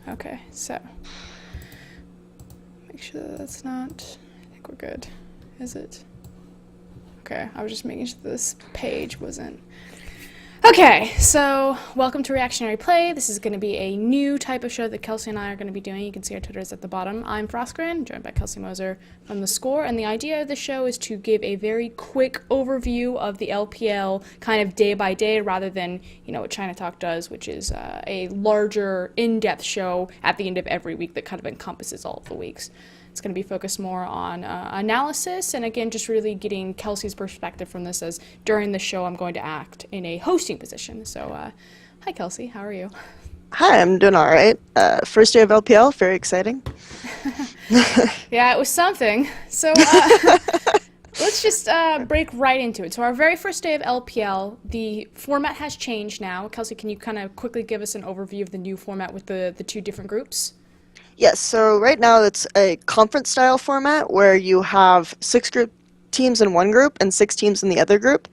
Okay, so make sure that that's not, I think we're good. Is it? Okay, I was just making sure this page wasn't. Okay, so welcome to Reactionary Play. This is going to be a new type of show that Kelsey and I are going to be doing. You can see our Twitters at the bottom. I'm Froskurinn, joined by Kelsey Moser from The Score, and the idea of the show is to give a very quick overview of the LPL kind of day by day rather than, what China Talk does, which is a larger, in-depth show at the end of every week that kind of encompasses all of the weeks. It's going to be focused more on analysis, and again, just really getting Kelsey's perspective from this, as during the show I'm going to act in a hosting position. So, hi Kelsey, how are you? Hi, I'm doing all right. First day of LPL, very exciting. Yeah, it was something. So, let's just break right into it. So our very first day of LPL, the format has changed now. Kelsey, can you kind of quickly give us an overview of the new format with the two different groups? Yes, so right now it's a conference-style format where you have 6 teams in one group and 6 teams in the other group.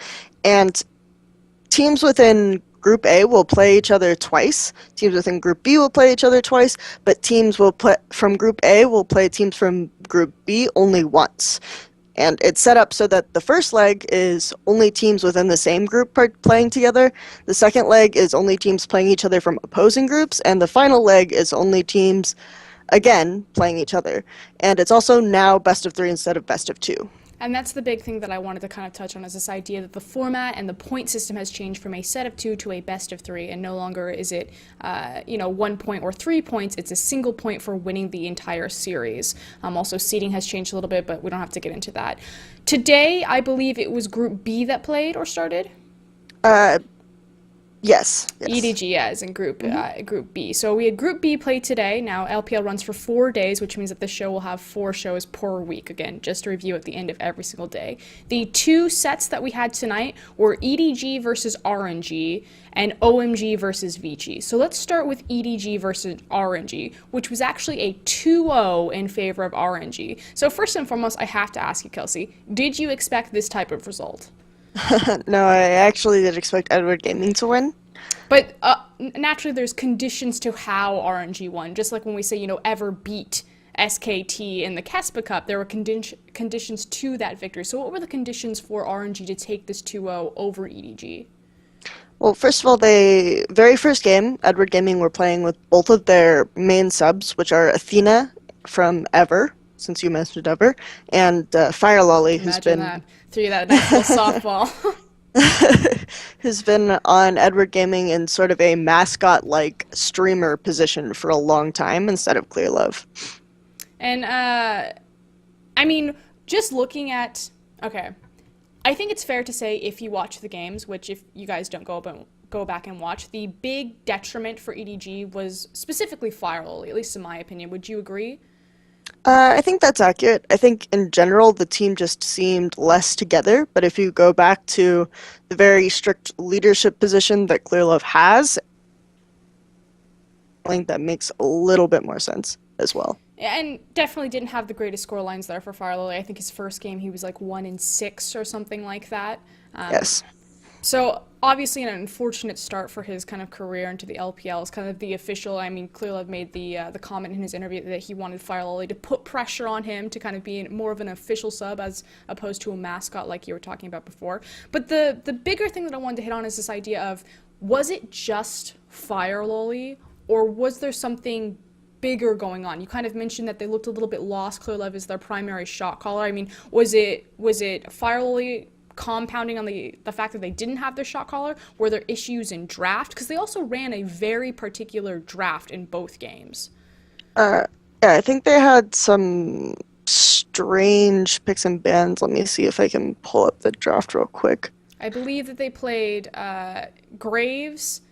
And teams within Group A will play each other twice. Teams within Group B will play each other twice. But teams from Group A will play teams from Group B only once. And it's set up so that the first leg is only teams within the same group playing together. The second leg is only teams playing each other from opposing groups. And the final leg is only teams, again, playing each other. And it's also now best of 3 instead of best of 2. And that's the big thing that I wanted to kind of touch on, is this idea that the format and the point system has changed from a set of 2 to a best of 3, and no longer is it, 1 point or 3 points. It's a single point for winning the entire series. Also, seeding has changed a little bit, but we don't have to get into that. Today, I believe it was Group B that played or started? Yes. EDG, is in Group B. So we had Group B play today. Now LPL runs for 4 days, which means that the show will have 4 shows per week. Again, just to review at the end of every single day. The 2 sets that we had tonight were EDG versus RNG and OMG versus VG. So let's start with EDG versus RNG, which was actually a 2-0 in favor of RNG. So first and foremost, I have to ask you, Kelsey, did you expect this type of result? No, I actually did expect Edward Gaming to win. But naturally, there's conditions to how RNG won. Just like when we say, ever beat SKT in the Kespa Cup, there were conditions to that victory. So what were the conditions for RNG to take this 2-0 over EDG? Well, first of all, the very first game, Edward Gaming were playing with both of their main subs, which are Athena from Ever, since you mentioned Ever, and Fire Lolly, who's been... Imagine that. Threw you that nice little softball. Who's been on Edward Gaming in sort of a mascot-like streamer position for a long time instead of Clear Love. And, just looking at... Okay. I think it's fair to say, if you watch the games, which if you guys don't go back and watch, the big detriment for EDG was specifically Fire Lolly, at least in my opinion. Would you agree? I think that's accurate. I think in general the team just seemed less together, but if you go back to the very strict leadership position that Clearlove has, I think that makes a little bit more sense as well. And definitely didn't have the greatest score lines there for Fire Lolly. I think his first game he was like 1-6 or something like that. Yes. So obviously an unfortunate start for his kind of career into the LPL. Is kind of the official, Clearlove made the comment in his interview that he wanted Fire Lolly to put pressure on him to kind of be more of an official sub as opposed to a mascot like you were talking about before. But the bigger thing that I wanted to hit on is this idea of, was it just Fire Lolly, or was there something bigger going on? You kind of mentioned that they looked a little bit lost. Clearlove is their primary shot caller. Was it Fire Lolly compounding on the fact that they didn't have their shot caller? Were there issues in draft? Because they also ran a very particular draft in both games. Yeah, I think they had some strange picks and bans. Let me see if I can pull up the draft real quick. I believe that they played Graves,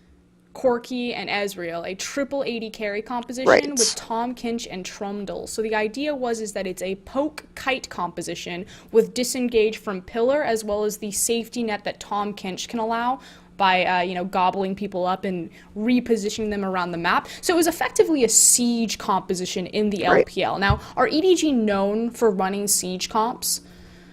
Corky, and Ezreal, a triple AD carry composition with Tom Kinch and Trumdle. So the idea is that it's a poke kite composition with disengage from pillar, as well as the safety net that Tom Kinch can allow by gobbling people up and repositioning them around the map. So it was effectively a siege composition in the LPL. Now, are EDG known for running siege comps?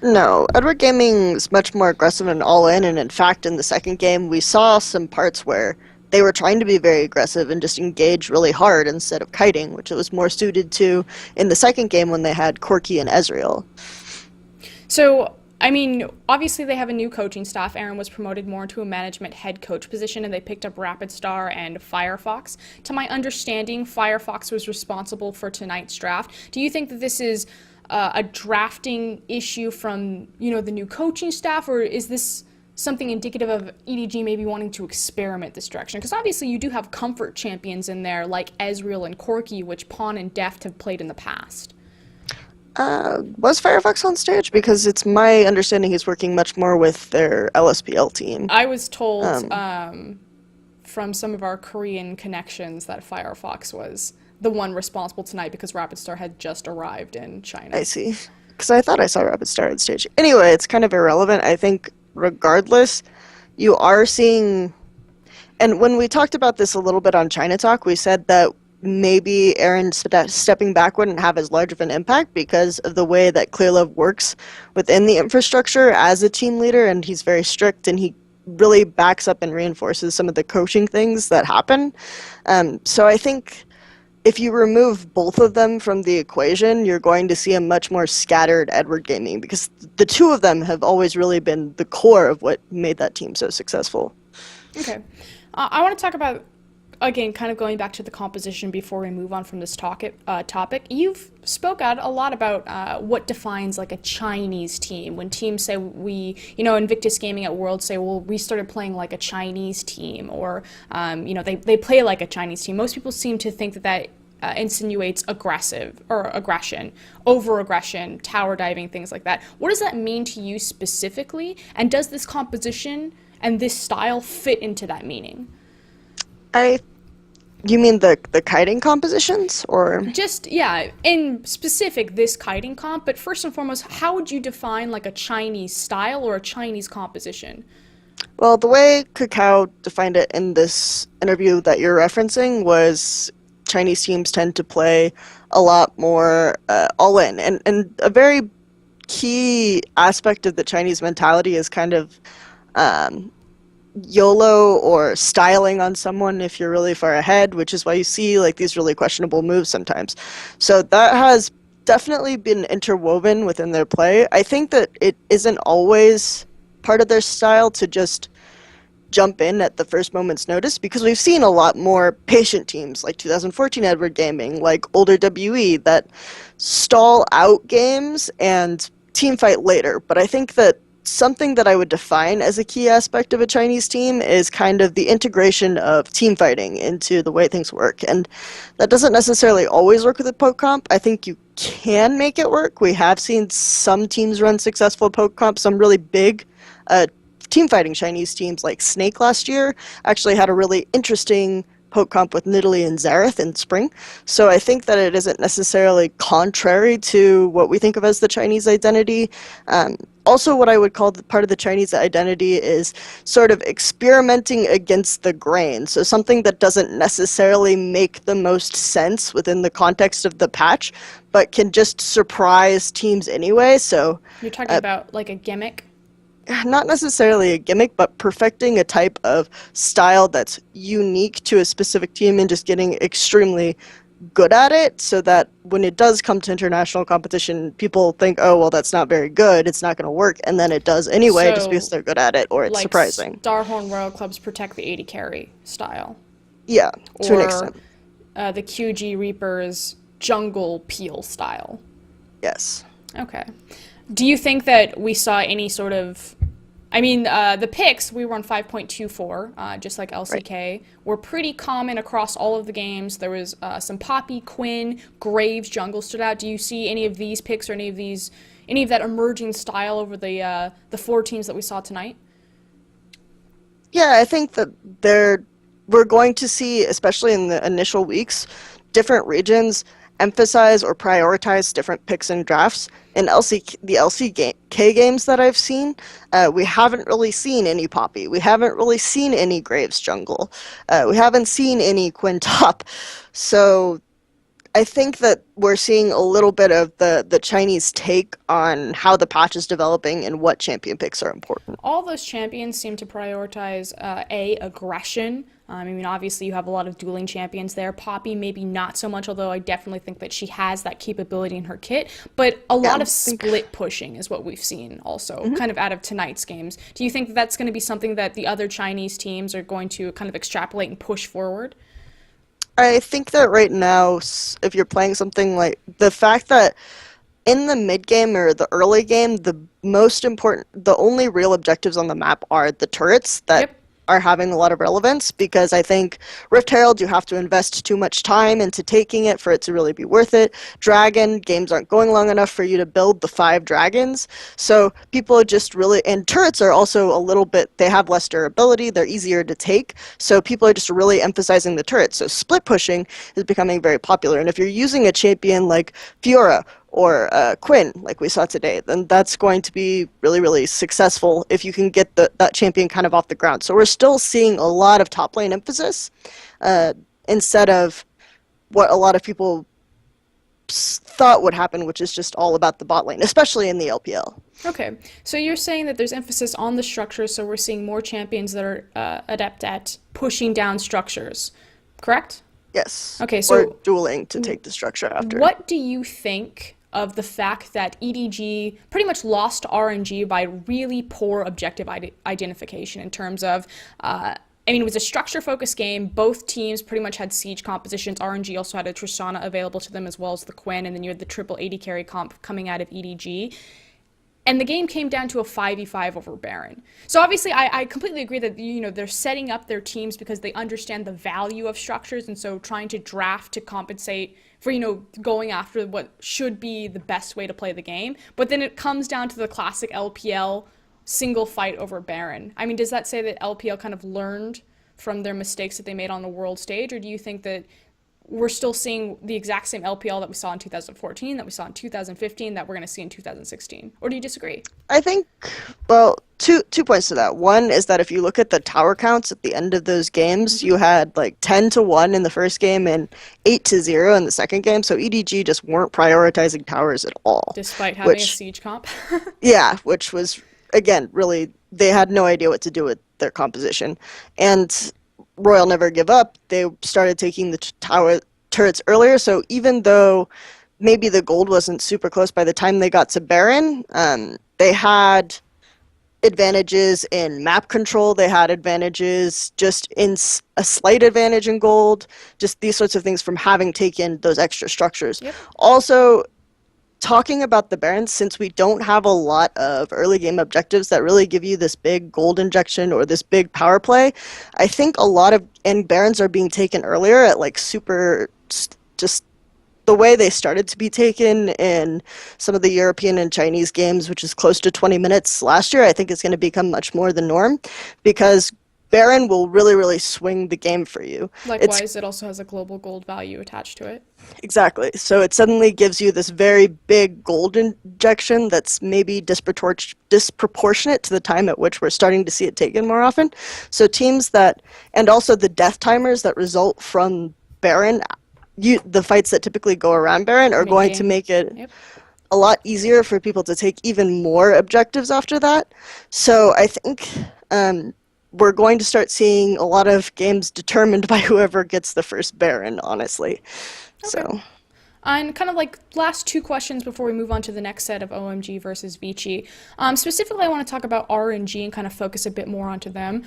No, Edward Gaming is much more aggressive and all in, and in fact in the second game we saw some parts where they were trying to be very aggressive and just engage really hard instead of kiting, which it was more suited to in the second game when they had Corki and Ezreal. So, I mean, obviously they have a new coaching staff. Aaron was promoted more into a management head coach position, and they picked up Rapid Star and Firefox. To my understanding, Firefox was responsible for tonight's draft. Do you think that this is a drafting issue from, you know, the new coaching staff, or is this something indicative of EDG maybe wanting to experiment this direction? Because obviously you do have comfort champions in there like Ezreal and Corki, which Pawn and Deft have played in the past. Was Firefox on stage? Because it's my understanding he's working much more with their LSPL team. I was told from some of our Korean connections that Firefox was the one responsible tonight because Rapid Star had just arrived in China. I see. Because I thought I saw Rapid Star on stage. Anyway, it's kind of irrelevant. I think regardless, you are seeing... And when we talked about this a little bit on China Talk, we said that maybe Aaron stepping back wouldn't have as large of an impact because of the way that Clearlove works within the infrastructure as a team leader, and he's very strict and he really backs up and reinforces some of the coaching things that happen. So I think if you remove both of them from the equation, you're going to see a much more scattered Edward Gaming because the two of them have always really been the core of what made that team so successful. Okay. I want to talk about, again, kind of going back to the composition before we move on from this topic. You've spoke out a lot about what defines like a Chinese team. When teams say Invictus Gaming at World say, well, we started playing like a Chinese team, or, they play like a Chinese team. Most people seem to think that insinuates aggression, over-aggression, tower diving, things like that. What does that mean to you specifically? And does this composition and this style fit into that meaning? You mean the kiting compositions, or? Just, yeah, in specific, this kiting comp, but first and foremost, how would you define like a Chinese style or a Chinese composition? Well, the way Kakao defined it in this interview that you're referencing was Chinese teams tend to play a lot more all-in, and a very key aspect of the Chinese mentality is kind of YOLO or styling on someone if you're really far ahead, which is why you see like these really questionable moves sometimes. So that has definitely been interwoven within their play. I think that it isn't always part of their style to just jump in at the first moment's notice, because we've seen a lot more patient teams like 2014 Edward Gaming, like older WE, that stall out games and team fight later. But I think that something that I would define as a key aspect of a Chinese team is kind of the integration of team fighting into the way things work. And that doesn't necessarily always work with a poke comp. I think you can make it work. We have seen some teams run successful poke comp. Some really big team fighting Chinese teams like Snake last year actually had a really interesting poke comp with Nidalee and Xerath in Spring. So I think that it isn't necessarily contrary to what we think of as the Chinese identity. Also, what I would call part of the Chinese identity is sort of experimenting against the grain. So something that doesn't necessarily make the most sense within the context of the patch, but can just surprise teams anyway. So you're talking about like a gimmick? Not necessarily a gimmick, but perfecting a type of style that's unique to a specific team and just getting extremely good at it, so that when it does come to international competition, people think, oh, well, that's not very good, it's not going to work, and then it does anyway, just because they're good at it, or it's like surprising. Starhorn Royal Club's Protect the 80 carry style. Yeah, to an extent. The QG Reaper's Jungle Peel style. Yes. Okay. Do you think that we saw any sort of... the picks, we were on 5.24, just like LCK, right, were pretty common across all of the games. There was some Poppy, Quinn, Graves, Jungle stood out. Do you see any of these picks or any of that emerging style over the four teams that we saw tonight? Yeah, I think that we're going to see, especially in the initial weeks, different regions emphasize or prioritize different picks and drafts. In the LCK games that I've seen, we haven't really seen any Poppy. We haven't really seen any Graves jungle. We haven't seen any Quinn top. So I think that we're seeing a little bit of the Chinese take on how the patch is developing and what champion picks are important. All those champions seem to prioritize aggression. I mean, obviously you have a lot of dueling champions there. Poppy maybe not so much, although I definitely think that she has that capability in her kit. But a lot of split pushing is what we've seen also, kind of out of tonight's games. Do you think that that's going to be something that the other Chinese teams are going to kind of extrapolate and push forward? I think that right now, if you're playing something like the fact that in the mid game or the early game, the only real objectives on the map are the turrets that are having a lot of relevance, because I think Rift Herald, you have to invest too much time into taking it for it to really be worth it. Dragon, games aren't going long enough for you to build the 5 dragons. So people are just really, and turrets are also a little bit, they have less durability, they're easier to take. So people are just really emphasizing the turrets. So split pushing is becoming very popular. And if you're using a champion like Fiora or Quinn, like we saw today, then that's going to be really, really successful if you can get that champion kind of off the ground. So we're still seeing a lot of top lane emphasis instead of what a lot of people thought would happen, which is just all about the bot lane, especially in the LPL. Okay, so you're saying that there's emphasis on the structures, so we're seeing more champions that are adept at pushing down structures, correct? Yes. Okay, so or dueling to take the structure after. What do you think of the fact that EDG pretty much lost RNG by really poor objective identification in terms of, I mean, it was a structure-focused game. Both teams pretty much had siege compositions. RNG also had a Tristana available to them as well as the Quinn, and then you had the triple AD carry comp coming out of EDG. And the game came down to a 5v5 over Baron. So obviously, I completely agree that, you know, they're setting up their teams because they understand the value of structures, and so trying to draft to compensate for, you know, going after what should be the best way to play the game. But then it comes down to the classic LPL single fight over Baron. I mean, does that say that LPL kind of learned from their mistakes that they made on the world stage, or do you think that we're still seeing the exact same LPL that we saw in 2014, that we saw in 2015, that we're going to see in 2016? Or do you disagree? I think, well, two points to that. One is that if you look at the tower counts at the end of those games, you had like 10-1 in the first game and 8-0 in the second game. So EDG just weren't prioritizing towers at all. Despite having a siege comp. Yeah, which was, again, really, they had no idea what to do with their composition. And Royal Never Give Up, they started taking the turrets earlier, so even though maybe the gold wasn't super close by the time they got to Baron, they had advantages in map control, they had advantages just in a slight advantage in gold, just these sorts of things from having taken those extra structures. Also, talking about the Barons, since we don't have a lot of early game objectives that really give you this big gold injection or this big power play, I think a lot of Barons are being taken earlier at like super, just the way they started to be taken in some of the European and Chinese games, which is close to 20 minutes last year. I think it's going to become much more the norm because Baron will really, really swing the game for you. Likewise, it also has a global gold value attached to it. Exactly. So it suddenly gives you this very big gold injection that's maybe disproportionate to the time at which we're starting to see it taken more often. So teams that, and also the death timers that result from Baron, the fights that typically go around Baron are going to make it a lot easier for people to take even more objectives after that. So I think we're going to start seeing a lot of games determined by whoever gets the first Baron, honestly. Okay. So, and kind of like last two questions before we move on to the next set of OMG versus VG. Specifically, I want to talk about RNG and kind of focus a bit more onto them.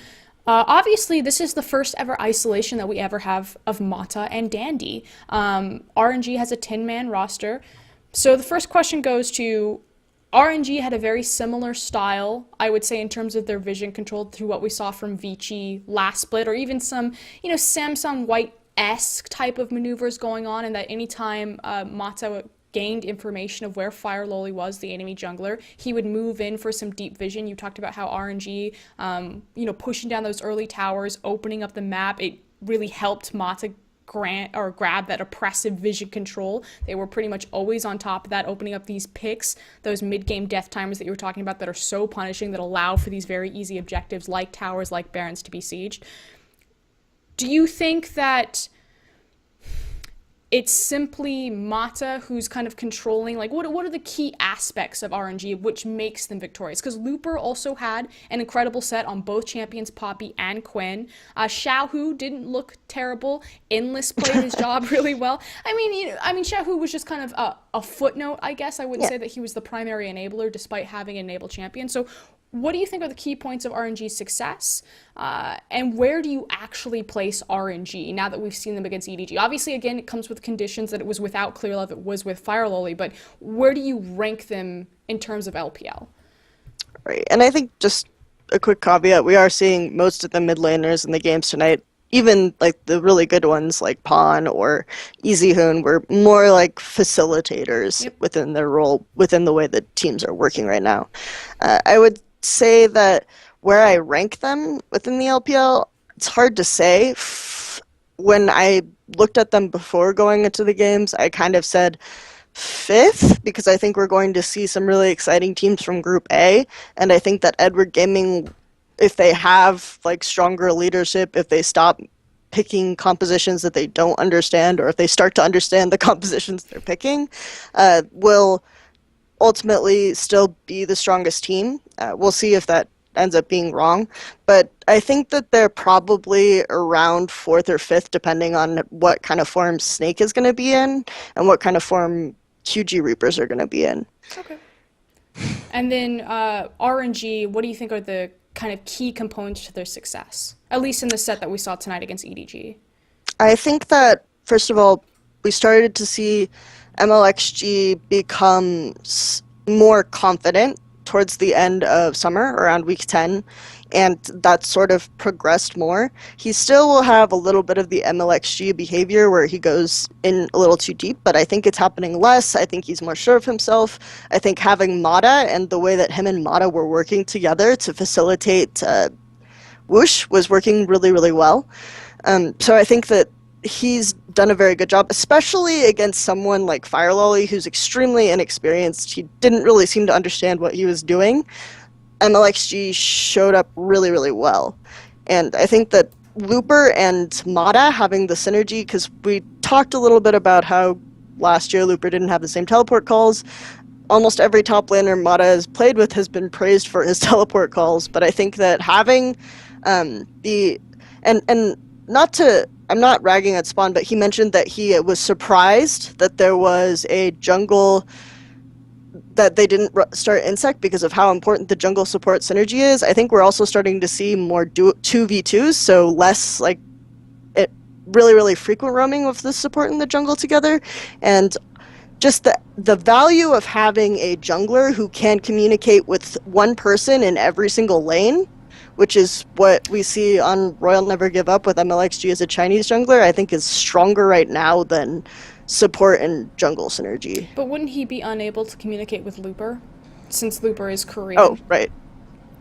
Obviously, this is the first ever isolation that we ever have of Mata and Dandy. RNG has a 10-man roster. So the first question goes to RNG had a very similar style, I would say, in terms of their vision control to what we saw from Vici last split, or even some, you know, Samsung White-esque type of maneuvers going on, and that anytime Mata gained information of where Fire Loli was, the enemy jungler, he would move in for some deep vision. You talked about how RNG, you know, pushing down those early towers, opening up the map, it really helped Mata grab that oppressive vision control. They were pretty much always on top of that, opening up these picks, those mid-game death timers that you were talking about that are so punishing, that allow for these very easy objectives like towers, like Barons to be sieged. Do you think that it's simply Mata who's kind of controlling, like, what are the key aspects of RNG which makes them victorious? Because Looper also had an incredible set on both champions, Poppy and Quinn. Xiaohu didn't look terrible. Endless played his job really well. I mean, Xiaohu was just kind of a footnote, I guess. I wouldn't say that he was the primary enabler, despite having an enabled champion. So what do you think are the key points of RNG's success? And where do you actually place RNG now that we've seen them against EDG? Obviously, again, it comes with conditions that it was without Clearlove, it was with FireLolly, but where do you rank them in terms of LPL? Right, and I think just a quick caveat, we are seeing most of the mid laners in the games tonight, even like the really good ones like Pawn or EasyHoon, were more like facilitators within their role, within the way that teams are working right now. I would say that where I rank them within the LPL, it's hard to say. When I looked at them before going into the games, I kind of said 5th, because I think we're going to see some really exciting teams from Group A, and I think that Edward Gaming, if they have like stronger leadership, if they stop picking compositions that they don't understand, or if they start to understand the compositions they're picking, will ultimately still be the strongest team. We'll see if that ends up being wrong, but I think that they're probably around 4th or 5th, depending on what kind of form Snake is going to be in and what kind of form QG Reapers are going to be in. Okay. And then RNG, what do you think are the kind of key components to their success, at least in the set that we saw tonight against EDG? I think that, first of all, we started to see MLXG become more confident towards the end of summer, around week 10, and that sort of progressed more. He still will have a little bit of the MLXG behavior where he goes in a little too deep, but I think it's happening less. I think he's more sure of himself. I think having Mata and the way that him and Mata were working together to facilitate Whoosh was working really, really well. So I think that he's done a very good job, especially against someone like FireLolly, who's extremely inexperienced. He didn't really seem to understand what he was doing. MLXG showed up really, really well. And I think that Looper and Mata having the synergy, because we talked a little bit about how last year Looper didn't have the same teleport calls. Almost every top laner Mata has played with has been praised for his teleport calls, but I think that having I'm not ragging at Spawn, but he mentioned that he was surprised that there was a jungle, that they didn't start Insect because of how important the jungle support synergy is. I think we're also starting to see more 2v2s, so less like really, really frequent roaming of the support in the jungle together. And just the value of having a jungler who can communicate with one person in every single lane, which is what we see on Royal Never Give Up with MLXG as a Chinese jungler, I think is stronger right now than support and jungle synergy. But wouldn't he be unable to communicate with Looper, since Looper is Korean? Oh, right.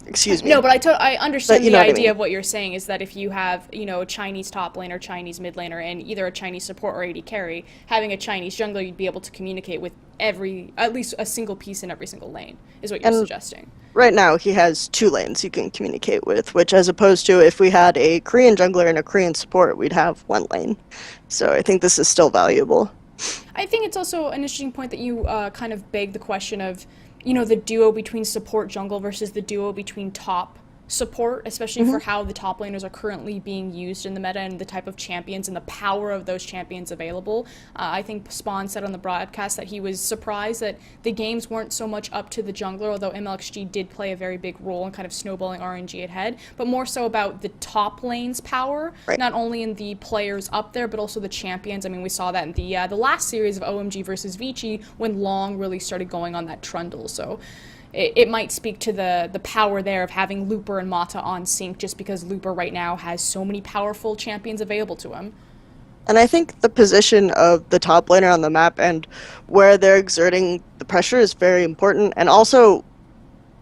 Excuse me. No, but I understand the idea I mean. of what you're saying, is that if you have, a Chinese top laner, Chinese mid laner, and either a Chinese support or AD carry, having a Chinese jungler, you'd be able to communicate with at least a single piece in every single lane, is what you're suggesting. Right now, he has 2 lanes you can communicate with, which as opposed to if we had a Korean jungler and a Korean support, we'd have 1 lane. So I think this is still valuable. I think it's also an interesting point that you kind of beg the question of, the duo between support jungle versus the duo between top support, especially for how the top laners are currently being used in the meta and the type of champions and the power of those champions available. I think Spawn said on the broadcast that he was surprised that the games weren't so much up to the jungler, although MLXG did play a very big role in kind of snowballing RNG ahead, but more so about the top lane's power, not only in the players up there, but also the champions. I mean, we saw that in the last series of OMG versus VG when Long really started going on that trundle, so it might speak to the power there of having Looper and Mata on sync, just because Looper right now has so many powerful champions available to him. And I think the position of the top laner on the map and where they're exerting the pressure is very important. And also,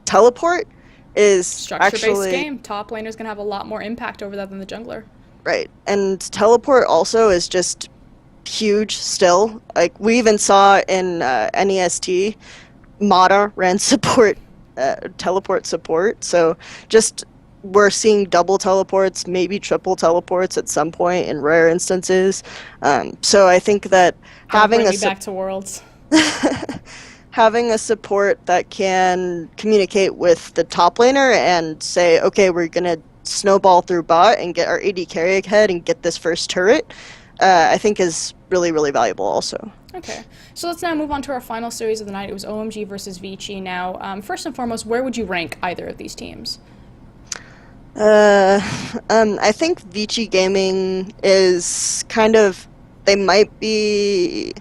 teleport is structure-based game. Top laner's going to have a lot more impact over that than the jungler. Right. And teleport also is just huge still. Like, we even saw in NEST, Mata ran support, teleport support, so just we're seeing double teleports, maybe triple teleports at some point in rare instances. So I think that Don't having bring a me back to Worlds. having a support that can communicate with the top laner and say, okay, we're gonna snowball through bot and get our AD carry ahead and get this first turret, I think is really, really valuable also. Okay, so let's now move on to our final series of the night. It was OMG versus VG. Now, first and foremost, where would you rank either of these teams? I think VG Gaming is kind of, they might be.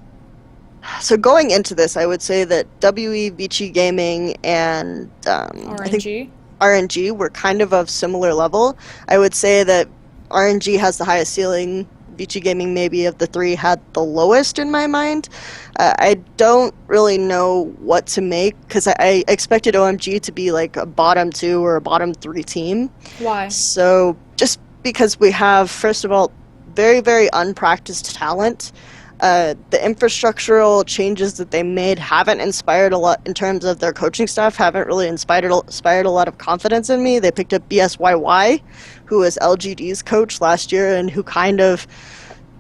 So going into this, I would say that WE, VG Gaming, and I think RNG? RNG were kind of similar level. I would say that RNG has the highest ceiling. VG Gaming, maybe of the three, had the lowest in my mind. I don't really know what to make because I expected OMG to be like a bottom 2 or a bottom 3 team. Why? So just because we have, first of all, very, very unpracticed talent. The infrastructural changes that they made haven't inspired a lot in terms of their coaching staff, haven't really inspired a lot of confidence in me. They picked up BSYY, who was LGD's coach last year and who kind of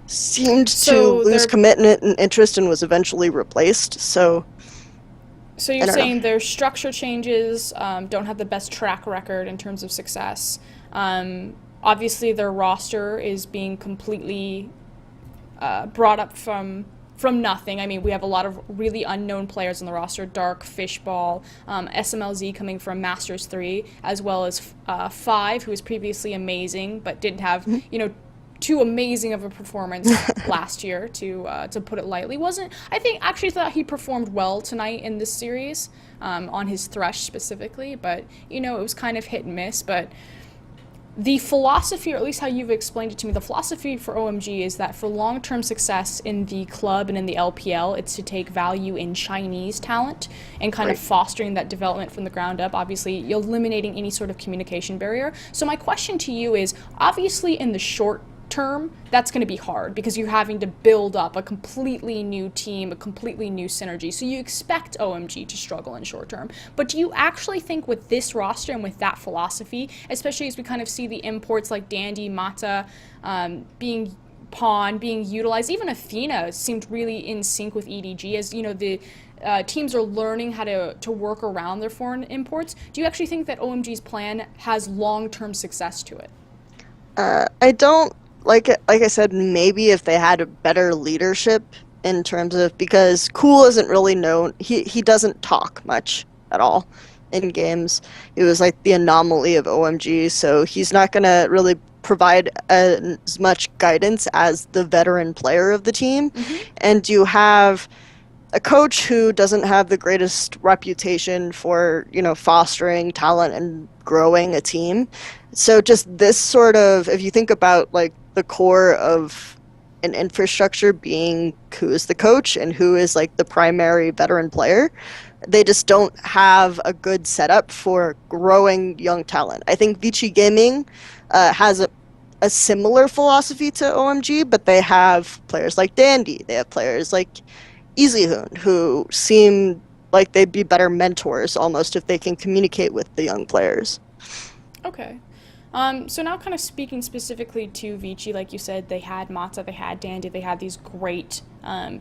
seemed to lose commitment and interest and was eventually replaced. So you're saying their structure changes, don't have the best track record in terms of success. Obviously, their roster is being completely brought up from nothing. I mean, we have a lot of really unknown players on the roster. Dark, Fishball, SMLZ coming from Masters 3, as well as Five, who was previously amazing, but didn't have, too amazing of a performance last year, to put it lightly. Actually thought he performed well tonight in this series, on his Thresh specifically, but, it was kind of hit and miss. But the philosophy, or at least how you've explained it to me, the philosophy for OMG is that for long-term success in the club and in the LPL, it's to take value in Chinese talent and kind of fostering that development from the ground up, obviously eliminating any sort of communication barrier. So my question to you is, obviously in the short term, that's going to be hard because you're having to build up a completely new team, a completely new synergy. So you expect OMG to struggle in short term. But do you actually think with this roster and with that philosophy, especially as we kind of see the imports like Dandy, Mata being utilized, even Athena seemed really in sync with EDG, as the teams are learning how to work around their foreign imports. Do you actually think that OMG's plan has long-term success to it? I don't. Like I said, maybe if they had a better leadership in terms of, because Cool isn't really known. He doesn't talk much at all in games. He was like the anomaly of OMG, so he's not going to really provide as much guidance as the veteran player of the team. And you have a coach who doesn't have the greatest reputation for, fostering talent and growing a team. So just this sort of, if you think about like the core of an infrastructure being who is the coach and who is like the primary veteran player, they just don't have a good setup for growing young talent. I think Vici Gaming has a similar philosophy to OMG, but they have players like Dandy, they have players like Easyhoon, who seem like they'd be better mentors almost if they can communicate with the young players. Okay. So now kind of speaking specifically to Vici, like you said, they had Mata, they had Dandy, they had these great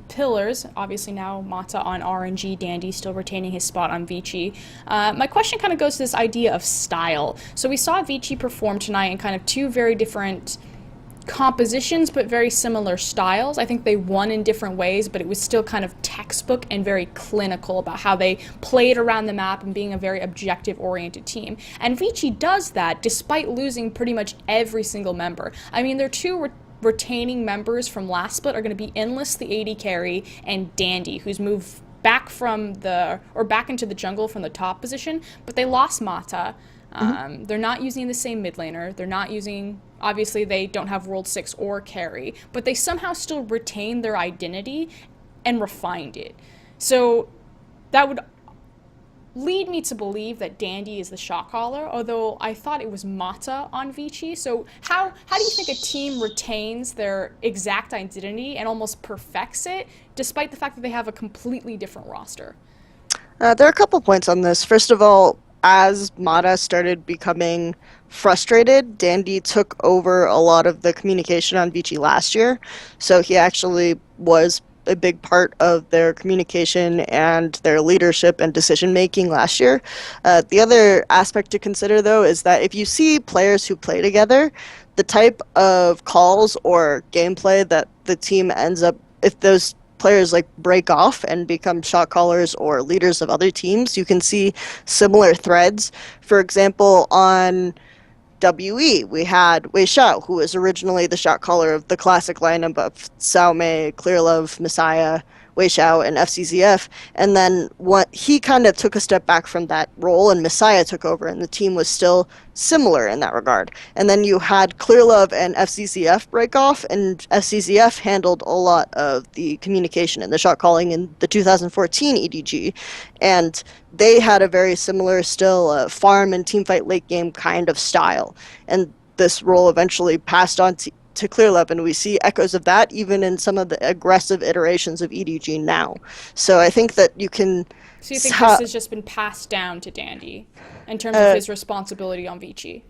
pillars. Obviously now Mata on RNG, Dandy still retaining his spot on Vici. My question kind of goes to this idea of style. So we saw Vici perform tonight in kind of two very different compositions, but very similar styles. I think they won in different ways, but it was still kind of textbook and very clinical about how they played around the map and being a very objective-oriented team. And Vici does that despite losing pretty much every single member. I mean, their two retaining members from last split are going to be Endless, the AD carry, and Dandy, who's moved back back into the jungle from the top position, but they lost Mata. They're not using the same mid laner. They're not using, obviously they don't have World 6 or carry, but they somehow still retain their identity and refined it. So that would lead me to believe that Dandy is the shot caller, although I thought it was Mata on Vici. So how do you think a team retains their exact identity and almost perfects it, despite the fact that they have a completely different roster? There are a couple points on this. First of all, as Mata started becoming frustrated, Dandy took over a lot of the communication on VG last year. So he actually was a big part of their communication and their leadership and decision making last year. The other aspect to consider, though, is that if you see players who play together, the type of calls or gameplay that the team ends up, if those players like break off and become shot callers or leaders of other teams, you can see similar threads. For example, on WE, we had Wei Xiao, who was originally the shot caller of the classic lineup of Sao Mei, Clearlove, Messiah, Wei Xiao, and FCZF. And then he kind of took a step back from that role, and Messiah took over, and the team was still similar in that regard. And then you had Clearlove and FCZF break off, and FCZF handled a lot of the communication and the shot calling in the 2014 EDG. And they had a very similar still farm and teamfight late game kind of style. And this role eventually passed on to Clearlove, and we see echoes of that even in some of the aggressive iterations of EDG now. So I think that you can... So you think this has just been passed down to Dandy in terms of his responsibility on VG?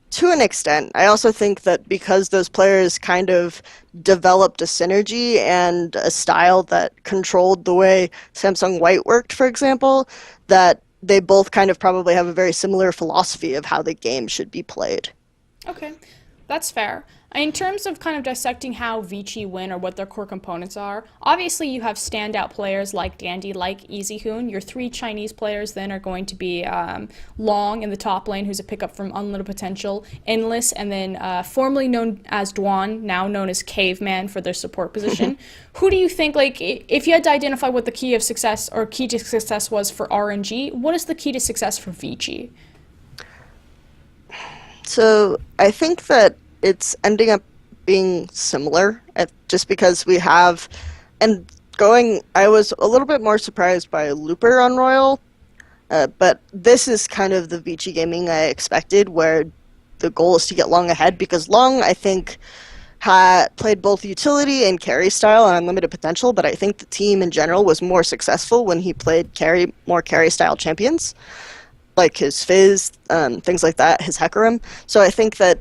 To an extent. I also think that because those players kind of developed a synergy and a style that controlled the way Samsung White worked, for example, that they both kind of probably have a very similar philosophy of how the game should be played. Okay, that's fair. In terms of kind of dissecting how Vici win or what their core components are, obviously you have standout players like Dandy, like EasyHoon. Your three Chinese players then are going to be Long in the top lane, who's a pickup from Unlimited Potential, Endless, and then formerly known as Duan, now known as Caveman for their support position. Who do you think, like, if you had to identify what the key of success or key to success was for RNG, what is the key to success for Vici? So I think that it's ending up being similar, just because we have, I was a little bit more surprised by Looper on Royal, but this is kind of the Vici gaming I expected, where the goal is to get Long ahead, because Long, I think, played both utility and carry style on Unlimited Potential, but I think the team in general was more successful when he played more carry style champions, like his Fizz, things like that, his Hecarim. So I think that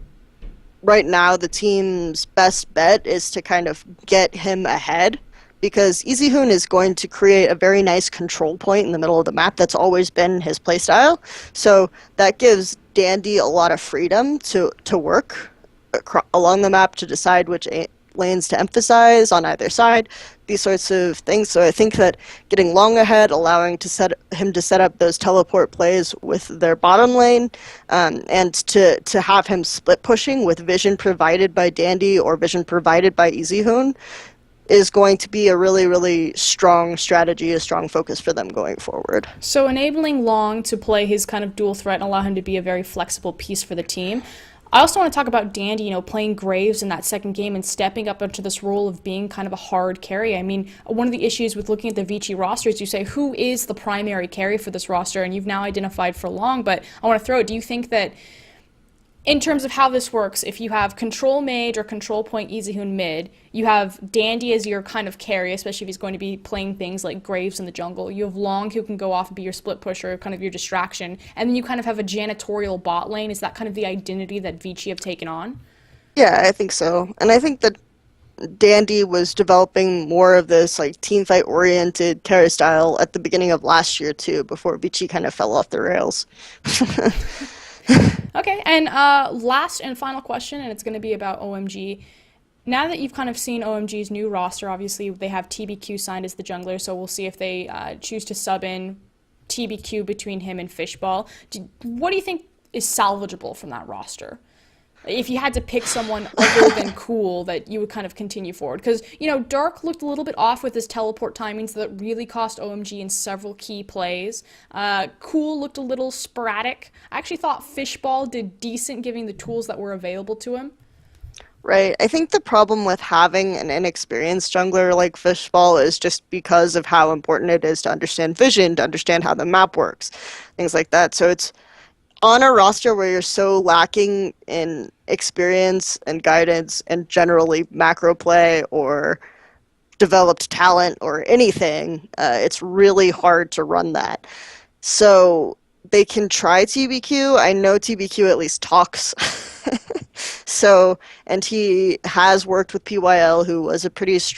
right now the team's best bet is to kind of get him ahead, because EasyHoon is going to create a very nice control point in the middle of the map. That's always been his playstyle. So that gives Dandy a lot of freedom to work along the map, to decide which lanes to emphasize on either side, these sorts of things. So I think that getting Long ahead, allowing him to set up those teleport plays with their bottom lane, and to have him split pushing with vision provided by Dandy or vision provided by EasyHoon is going to be a really, really strong strategy, a strong focus for them going forward. So enabling Long to play his kind of dual threat and allow him to be a very flexible piece for the team. I also want to talk about Dandy, playing Graves in that second game and stepping up into this role of being kind of a hard carry. I mean, one of the issues with looking at the Vici roster is you say, who is the primary carry for this roster? And you've now identified for Long, but I want to throw it. Do you think that in terms of how this works, if you have control mage or control point EasyHoon mid, you have Dandy as your kind of carry, especially if he's going to be playing things like Graves in the jungle. You have Long, who can go off and be your split pusher, kind of your distraction. And then you kind of have a janitorial bot lane. Is that kind of the identity that Vici have taken on? Yeah, I think so. And I think that Dandy was developing more of this like teamfight oriented carry style at the beginning of last year too, before Vici kind of fell off the rails. Okay, and last and final question, and it's going to be about OMG. Now that you've kind of seen OMG's new roster, obviously they have TBQ signed as the jungler, so we'll see if they choose to sub in TBQ between him and Fishball. What do you think is salvageable from that roster? If you had to pick someone other than Cool that you would kind of continue forward. Because, Dark looked a little bit off with his teleport timing, so that really cost OMG in several key plays. Cool looked a little sporadic. I actually thought Fishball did decent given the tools that were available to him. Right. I think the problem with having an inexperienced jungler like Fishball is just because of how important it is to understand vision, to understand how the map works, things like that. So it's on a roster where you're so lacking in experience and guidance and generally macro play or developed talent or anything, it's really hard to run that. So they can try TBQ. I know TBQ at least talks. So, and he has worked with PYL, who was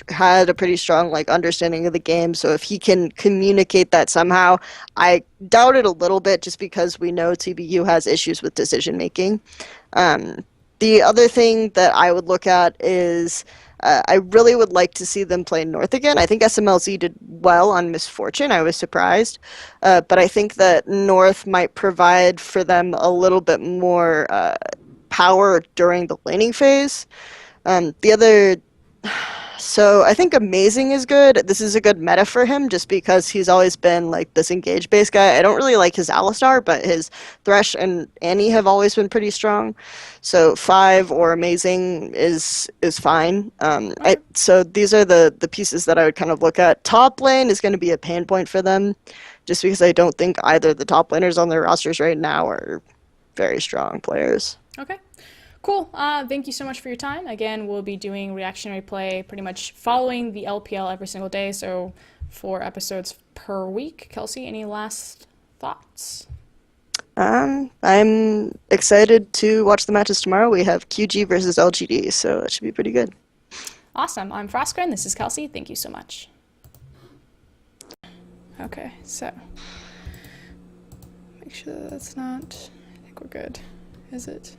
had a pretty strong like understanding of the game. So if he can communicate that somehow, I doubt it a little bit, just because we know TBQ has issues with decision making. The other thing that I would look at is I really would like to see them play North again. I think SMLZ did well on Misfortune. I was surprised. But I think that North might provide for them a little bit more power during the laning phase. The other So I think Amazing is good. This is a good meta for him just because he's always been like this engage based guy. I don't really like his Alistar, but his Thresh and Annie have always been pretty strong. So 5 or Amazing is fine. So these are the pieces that I would kind of look at. Top lane is going to be a pain point for them just because I don't think either the top laners on their rosters right now are very strong players. Okay. Cool. Thank you so much for your time. Again, we'll be doing reactionary play pretty much following the LPL every single day, so 4 episodes per week. Kelsey, any last thoughts? I'm excited to watch the matches tomorrow. We have QG versus LGD, so it should be pretty good. Awesome. I'm Froskurinn. This is Kelsey. Thank you so much. Okay, so make sure that's not, I think we're good. Is it?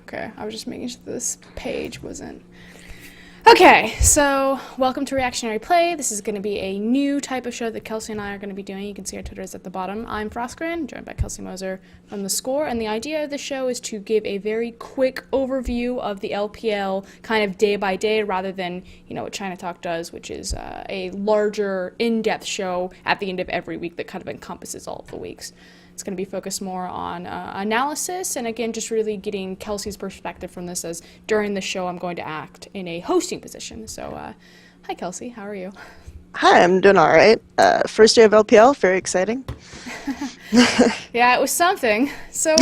Okay, I was just making sure this page wasn't. Okay, so welcome to Reactionary Play. This is going to be a new type of show that Kelsey and I are going to be doing. You can see our Twitter is at the bottom. I'm Froskurinn, joined by Kelsey Moser from The Score, and the idea of the show is to give a very quick overview of the LPL kind of day by day rather than, you know, what China Talk does, which is a larger, in-depth show at the end of every week that kind of encompasses all of the weeks. It's going to be focused more on analysis, and again, just really getting Kelsey's perspective from this, as during the show I'm going to act in a hosting position. So, hi Kelsey, how are you? Hi, I'm doing all right. First day of LPL, very exciting. Yeah, it was something. So,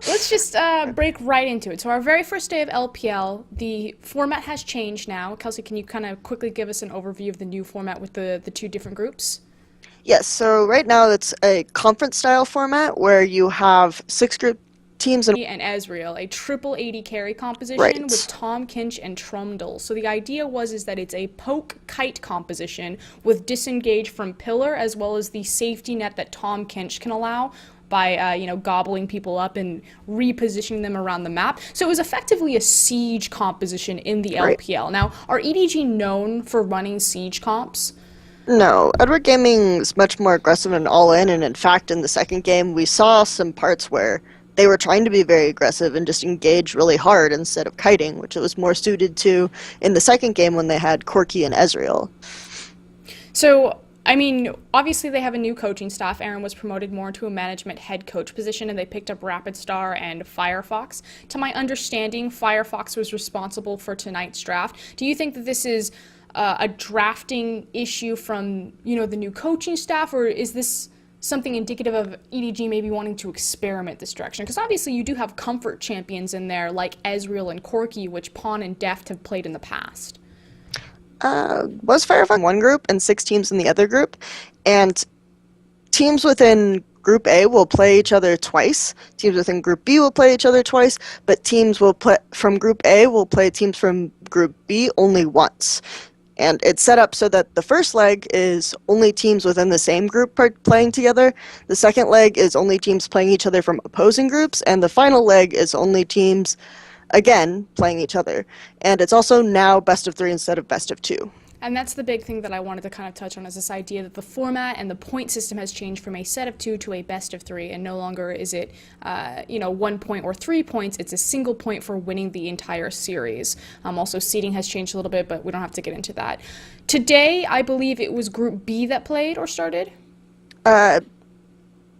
let's just break right into it. So our very first day of LPL, the format has changed now. Kelsey, can you kind of quickly give us an overview of the new format with the 2 different groups? Yes, so right now it's a conference-style format where you have 6 group teams and Ezreal, a triple AD carry composition with Tahm Kench and Trundle. So the idea is that it's a poke kite composition with disengage from pillar, as well as the safety net that Tahm Kench can allow by gobbling people up and repositioning them around the map. So it was effectively a siege composition in the LPL. Now, are EDG known for running siege comps? No, Edward Gaming's much more aggressive and all-in, and in fact, in the second game, we saw some parts where they were trying to be very aggressive and just engage really hard instead of kiting, which it was more suited to in the second game when they had Corki and Ezreal. So, I mean, obviously they have a new coaching staff. Aaron was promoted more into a management head coach position, and they picked up Rapid Star and Firefox. To my understanding, Firefox was responsible for tonight's draft. Do you think that this is a drafting issue from, the new coaching staff, or is this something indicative of EDG maybe wanting to experiment this direction? Because obviously you do have comfort champions in there like Ezreal and Corki, which Pawn and Deft have played in the past. Was Firefox in one group and 6 teams in the other group, and teams within Group A will play each other twice. Teams within Group B will play each other twice, but teams from Group A will play teams from Group B only once. And it's set up so that the first leg is only teams within the same group playing together. The second leg is only teams playing each other from opposing groups. And the final leg is only teams, again, playing each other. And it's also now best of 3 instead of best of 2. And that's the big thing that I wanted to kind of touch on, is this idea that the format and the point system has changed from a set of 2 to a best of 3, and no longer is it, 1 point or 3 points. It's a single point for winning the entire series. Also, seeding has changed a little bit, but we don't have to get into that. Today, I believe it was Group B that played or started?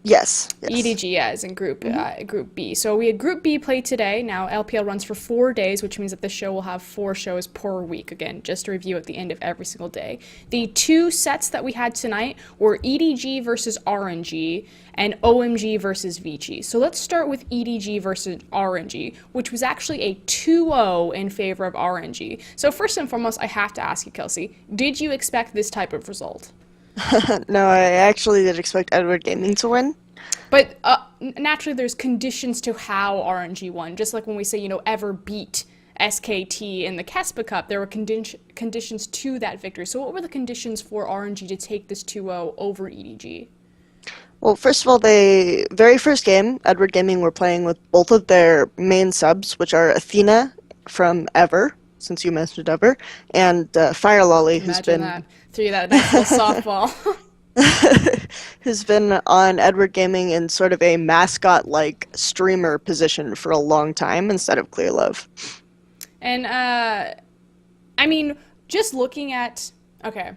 Yes. EDG, yeah, is in Group B. So we had Group B play today. Now LPL runs for 4 days, which means that the show will have 4 shows per week. Again, just to review at the end of every single day. The 2 sets that we had tonight were EDG versus RNG and OMG versus VG. So let's start with EDG versus RNG, which was actually a 2-0 in favor of RNG. So first and foremost, I have to ask you, Kelsey, did you expect this type of result? No, I actually did expect Edward Gaming to win. But naturally, there's conditions to how RNG won. Just like when we say, ever beat SKT in the Kespa Cup, there were conditions to that victory. So what were the conditions for RNG to take this 2-0 over EDG? Well, first of all, very first game, Edward Gaming were playing with both of their main subs, which are Athena from Ever, since you mentioned Ever, and Fire Lolly, who's Imagine been that. Threw you that nice little softball. who's been on Edward Gaming in sort of a mascot-like streamer position for a long time instead of Clear Love. And, I mean, just looking at, okay,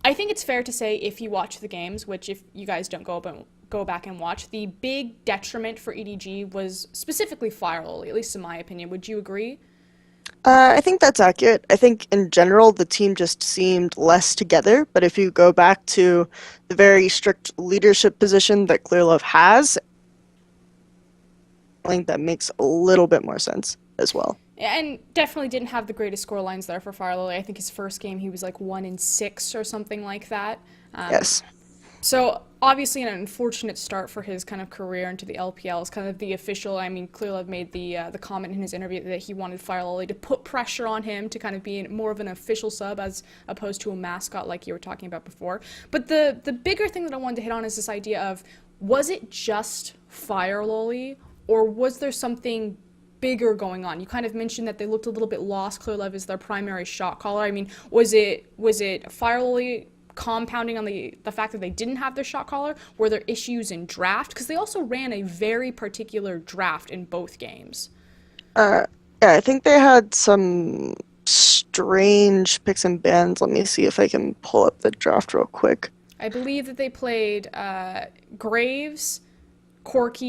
I think it's fair to say if you watch the games, which if you guys don't go back and watch, the big detriment for EDG was specifically Fire Lolly, at least in my opinion. Would you agree? I think that's accurate. I think in general the team just seemed less together, but if you go back to the very strict leadership position that Clear Love has, I think that makes a little bit more sense as well. And definitely didn't have the greatest score lines there for Fire Lolly. I think his first game he was like 1-6 or something like that. Yes. So obviously an unfortunate start for his kind of career into the LPL. It's kind of the official. I mean, Clearlove made the comment in his interview that he wanted Fire Lolly to put pressure on him to kind of be more of an official sub as opposed to a mascot like you were talking about before. But the bigger thing that I wanted to hit on is this idea of, was it just Fire Lolly or was there something bigger going on? You kind of mentioned that they looked a little bit lost. Clearlove is their primary shot caller. I mean, was it Fire Lolly compounding on the fact that they didn't have their shot caller? Were there issues in draft? Because they also ran a very particular draft in both games. Yeah, I think they had some strange picks and bans. Let me see if I can pull up the draft real quick. I believe that they played Graves, Corky,